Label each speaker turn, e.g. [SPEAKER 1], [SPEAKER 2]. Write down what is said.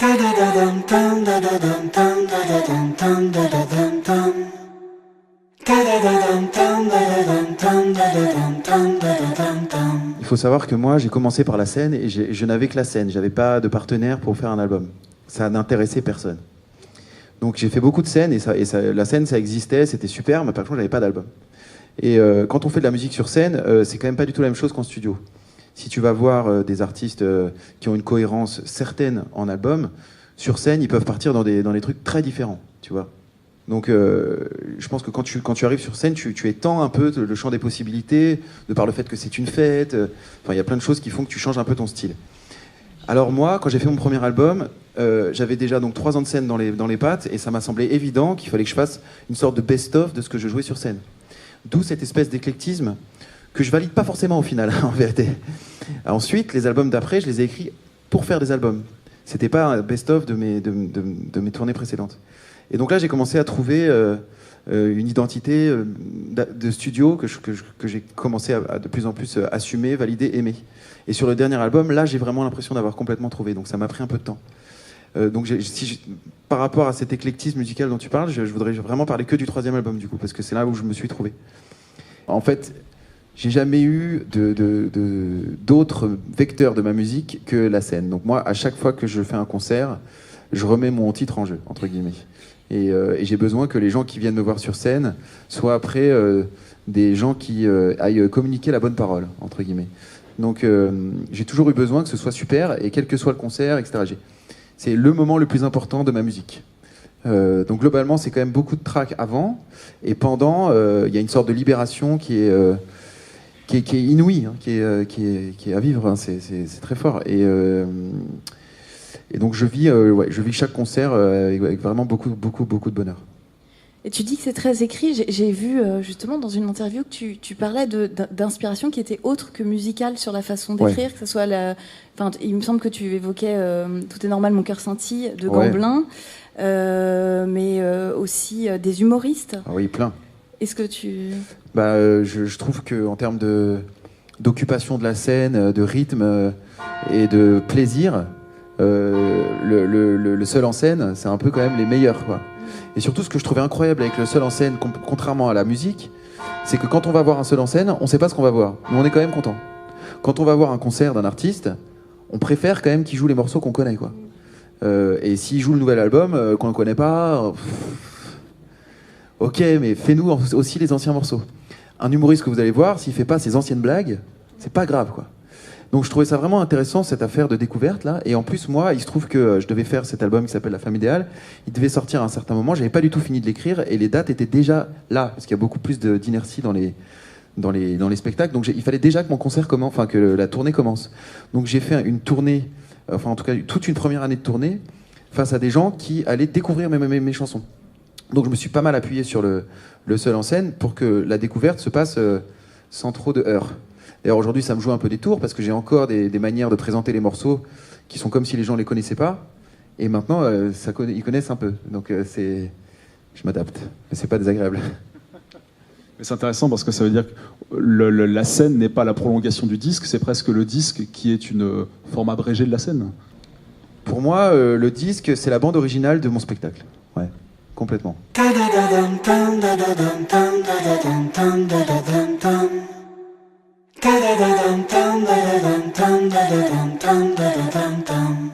[SPEAKER 1] Il faut savoir que moi, j'ai commencé par la scène et je n'avais que la scène. J'avais pas de partenaire pour faire un album. Ça n'intéressait personne. Donc j'ai fait beaucoup de scènes la scène, ça existait, c'était super, mais par contre, j'avais pas d'album. Et quand on fait de la musique sur scène, c'est quand même pas du tout la même chose qu'en studio. Si tu vas voir des artistes qui ont une cohérence certaine en album, sur scène, ils peuvent partir dans des trucs très différents, tu vois. Donc je pense que quand tu arrives sur scène, tu étends un peu le champ des possibilités, de par le fait que c'est une fête. Enfin, il y a plein de choses qui font que tu changes un peu ton style. Alors moi, quand j'ai fait mon premier album, j'avais déjà donc 3 ans de scène dans les pattes, et ça m'a semblé évident qu'il fallait que je fasse une sorte de best-of de ce que je jouais sur scène. D'où cette espèce d'éclectisme que je valide pas forcément au final, en vérité. Ensuite, les albums d'après, je les ai écrits pour faire des albums. C'était pas un best-of de mes tournées précédentes. Et donc là, j'ai commencé à trouver une identité de studio que j'ai commencé à de plus en plus assumer, valider, aimer. Et sur le dernier album, là, j'ai vraiment l'impression d'avoir complètement trouvé. Donc ça m'a pris un peu de temps. Donc par rapport à cet éclectisme musical dont tu parles, je voudrais vraiment parler que du 3e album, du coup, parce que c'est là où je me suis trouvé. En fait, j'ai jamais eu d'autres vecteurs de ma musique que la scène. Donc moi, à chaque fois que je fais un concert, je remets mon titre en jeu, entre guillemets. Et j'ai besoin que les gens qui viennent me voir sur scène soient après des gens qui aillent communiquer la bonne parole, entre guillemets. Donc j'ai toujours eu besoin que ce soit super, et quel que soit le concert, etc. C'est le moment le plus important de ma musique. Donc globalement, c'est quand même beaucoup de tracks avant, et pendant, il y a une sorte de libération qui est inouïe, hein, qui est à vivre, hein, c'est très fort. Et donc je vis chaque concert avec vraiment beaucoup de bonheur.
[SPEAKER 2] Et tu dis que c'est très écrit. J'ai vu justement dans une interview que tu parlais d'inspiration qui était autre que musicale sur la façon d'écrire, que ce soit il me semble que tu évoquais Tout est normal, mon cœur scintille de Gamblin, mais aussi des humoristes.
[SPEAKER 1] Ah oui, plein.
[SPEAKER 2] Est-ce que tu...
[SPEAKER 1] Je trouve qu'en termes d'occupation de la scène, de rythme et de plaisir, le seul en scène, c'est un peu quand même les meilleurs, quoi. Et surtout, ce que je trouvais incroyable avec le seul en scène, contrairement à la musique, c'est que quand on va voir un seul en scène, on sait pas ce qu'on va voir, mais on est quand même content. Quand on va voir un concert d'un artiste, on préfère quand même qu'il joue les morceaux qu'on connaît, quoi. Et s'il joue le nouvel album qu'on ne connaît pas, ok, mais fais-nous aussi les anciens morceaux. Un humoriste que vous allez voir, s'il fait pas ses anciennes blagues, c'est pas grave, quoi. Donc je trouvais ça vraiment intéressant, cette affaire de découverte là. Et en plus, moi, il se trouve que je devais faire cet album qui s'appelle La Femme Idéale. Il devait sortir à un certain moment. J'avais pas du tout fini de l'écrire et les dates étaient déjà là, parce qu'il y a beaucoup plus d'inertie dans les spectacles. Donc il fallait déjà que mon concert commence, enfin que la tournée commence. Donc j'ai fait une tournée, enfin en tout cas toute une première année de tournée face à des gens qui allaient découvrir mes chansons. Donc je me suis pas mal appuyé sur le seul en scène pour que la découverte se passe sans trop de heurts. D'ailleurs, aujourd'hui, ça me joue un peu des tours parce que j'ai encore des manières de présenter les morceaux qui sont comme si les gens les connaissaient pas. Et maintenant, ils connaissent un peu. Donc, je m'adapte. Mais c'est pas désagréable.
[SPEAKER 3] Mais c'est intéressant parce que ça veut dire que la scène n'est pas la prolongation du disque, c'est presque le disque qui est une forme abrégée de la scène.
[SPEAKER 1] Pour moi, le disque, c'est la bande originale de mon spectacle. Ouais, complètement. Da da da dum dum da da dum dum da da dum dum da da dum dum.